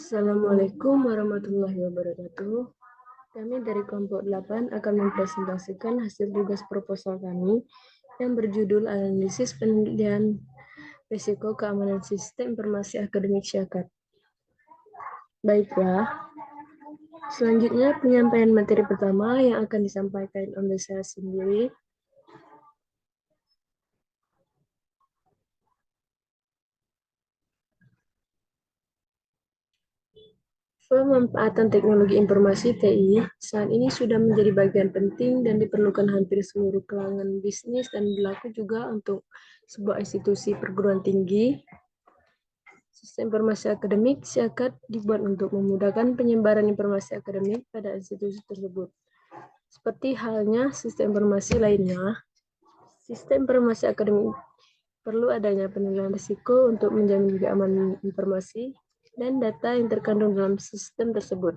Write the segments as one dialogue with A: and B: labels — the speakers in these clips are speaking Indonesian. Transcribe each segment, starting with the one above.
A: Assalamualaikum warahmatullahi wabarakatuh. Kami dari kelompok 8 akan mempresentasikan hasil tugas proposal kami yang berjudul Analisis Penelitian Risiko Keamanan Sistem Informasi Akademik Syakat. Baiklah, selanjutnya penyampaian materi pertama yang akan disampaikan oleh saya sendiri. Pemanfaatan teknologi informasi TI saat ini sudah menjadi bagian penting dan diperlukan hampir seluruh kalangan bisnis dan berlaku juga untuk sebuah institusi perguruan tinggi. Sistem informasi akademik SIAKAD dibuat untuk memudahkan penyebaran informasi akademik pada institusi tersebut. Seperti halnya sistem informasi lainnya, sistem informasi akademik perlu adanya penilaian risiko untuk menjamin keamanan informasi dan data yang terkandung dalam sistem tersebut.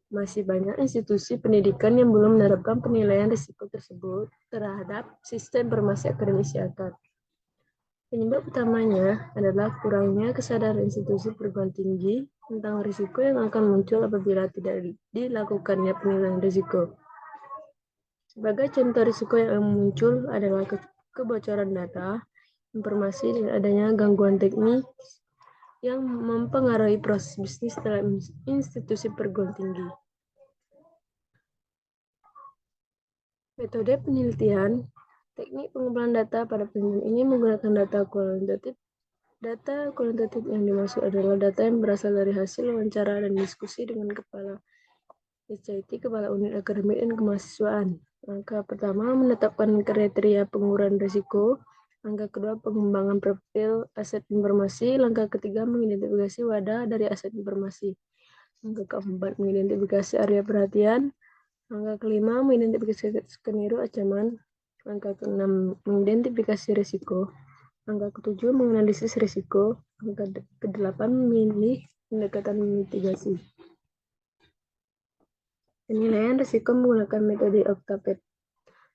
A: Masih banyak institusi pendidikan yang belum menerapkan penilaian risiko tersebut terhadap sistem informasi akademik SIAKAD. Penyebab utamanya adalah kurangnya kesadaran institusi perguruan tinggi tentang risiko yang akan muncul apabila tidak dilakukannya penilaian risiko. Sebagai contoh risiko yang muncul adalah kebocoran data, informasi, dan adanya gangguan teknis yang mempengaruhi proses bisnis dalam institusi perguruan tinggi. Metode penelitian, teknik pengumpulan data pada penelitian ini menggunakan data kualitatif. Data kualitatif yang dimaksud adalah data yang berasal dari hasil wawancara dan diskusi dengan kepala HIT, kepala unit akademik dan kemahasiswaan. Langkah pertama, menetapkan kriteria pengukuran risiko. Langkah kedua, pengembangan profil aset informasi. Langkah ketiga, mengidentifikasi wadah dari aset informasi. Langkah keempat, mengidentifikasi area perhatian. Langkah kelima, mengidentifikasi skenario ancaman. Langkah keenam, mengidentifikasi risiko. Langkah ketujuh, menganalisis risiko. Langkah kedelapan, memilih pendekatan mitigasi. Penilaian risiko menggunakan metode Octapad.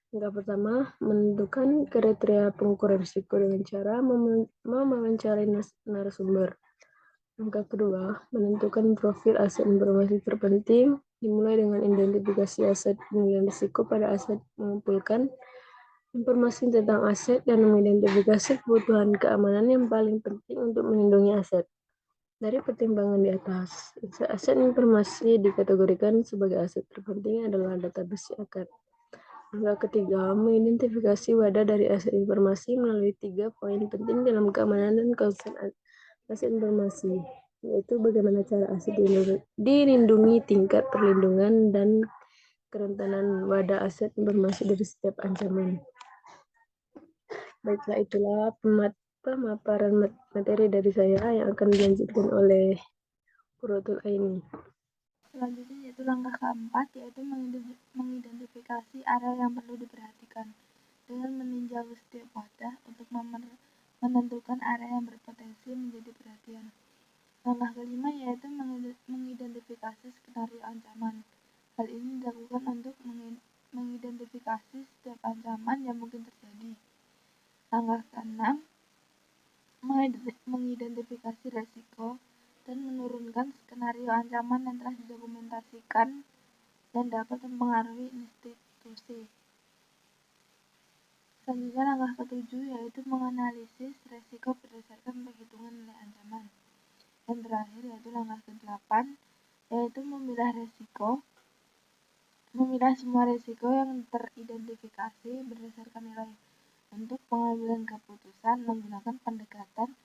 A: Langkah pertama, menentukan kriteria pengukuran risiko dengan cara mewawancarai narasumber. Langkah kedua, menentukan profil aset informasi terpenting, dimulai dengan identifikasi aset penilaian risiko pada aset, mengumpulkan informasi tentang aset, dan mengidentifikasi kebutuhan keamanan yang paling penting untuk melindungi aset. Dari pertimbangan di atas, aset informasi dikategorikan sebagai aset terpenting adalah database SIAKAD. Langkah ketiga, mengidentifikasi wadah dari aset informasi melalui 3 poin penting dalam keamanan dan kelestarian aset informasi, yaitu bagaimana cara aset dilindungi, tingkat perlindungan, dan kerentanan wadah aset informasi dari setiap ancaman. Baiklah, itulah pemaparan materi dari saya yang akan dilanjutkan oleh Qurratul Aini.
B: Selanjutnya yaitu langkah keempat, yaitu mengidentifikasi area yang perlu diperhatikan dengan meninjau setiap wadah untuk menentukan area yang berpotensi menjadi perhatian. Langkah kelima yaitu mengidentifikasi skenario ancaman. Hal ini dilakukan untuk mengidentifikasi setiap ancaman yang mungkin terjadi. Langkah keenam, mengidentifikasi risiko dan menurunkan skenario ancaman yang telah didokumentasikan dan dapat mempengaruhi institusi. Selanjutnya langkah ketujuh yaitu menganalisis risiko berdasarkan perhitungan nilai ancaman. Dan terakhir yaitu langkah ke-8 yaitu memilah semua risiko yang teridentifikasi berdasarkan nilai untuk pengambilan keputusan menggunakan pendekatan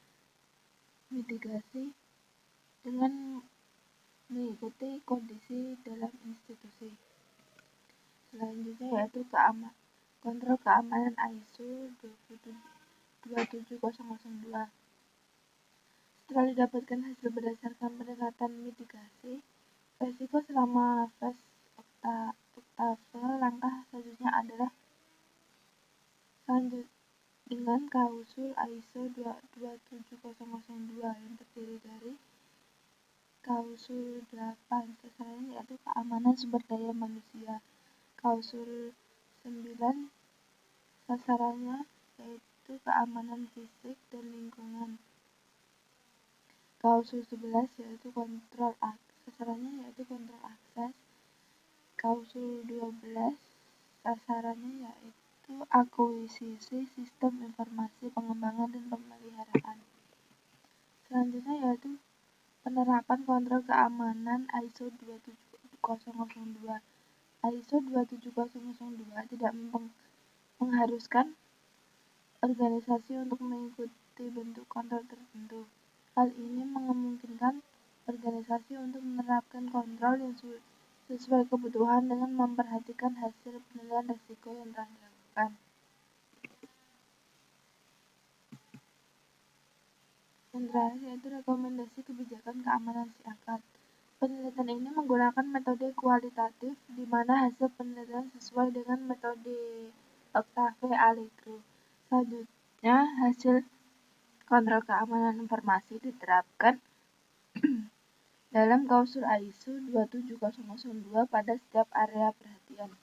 B: mitigasi dengan mengikuti kondisi dalam institusi. Selanjutnya yaitu kontrol keamanan ISO 27002. Setelah didapatkan hasil berdasarkan pendekatan mitigasi risiko selama fase oktave, langkah selanjutnya adalah dengan klausul ISO 27002 yang terdiri dari klausul 8 sasarannya yaitu keamanan sumber daya manusia, klausul 9 sasarannya yaitu keamanan fisik dan lingkungan, Klausul 11 yaitu sasarannya yaitu kontrol akses. Klausul 12 sasarannya yaitu akuisisi sistem informasi pengembangan dan pemeliharaan. Selanjutnya yaitu penerapan kontrol keamanan ISO 27002. ISO 27002 tidak mengharuskan organisasi untuk mengikuti bentuk kontrol tertentu. Hal ini memungkinkan organisasi untuk menerapkan kontrol yang sesuai kebutuhan dengan memperhatikan hasil penilaian risiko yang telah dilakukan. Yang terakhir yaitu rekomendasi kebijakan keamanan SIAKAT. Penelitian ini menggunakan metode kualitatif, di mana hasil penelitian sesuai dengan metode Octave Allegro. Selanjutnya, hasil kontrol keamanan informasi diterapkan dalam klausul ISO 27002 pada setiap area perhatian.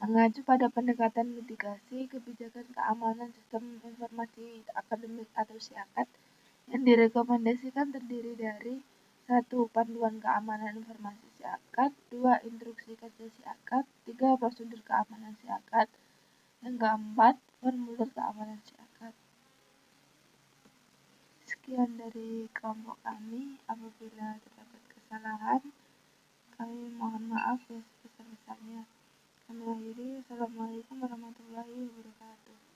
B: Mengacu pada pendekatan mitigasi kebijakan keamanan sistem informasi akademik atau SIAKAT, yang direkomendasikan terdiri dari 1. Panduan keamanan informasi SIAKAT, 2. Instruksi kerja SIAKAT, 3. Prosedur keamanan SIAKAT, yang keempat, formulir keamanan SIAKAT. Sekian dari kelompok kami. Apabila terdapat kesalahan, kami mohon maaf ya sebesar-besarnya. Kami akhiri. Assalamualaikum warahmatullahi wabarakatuh.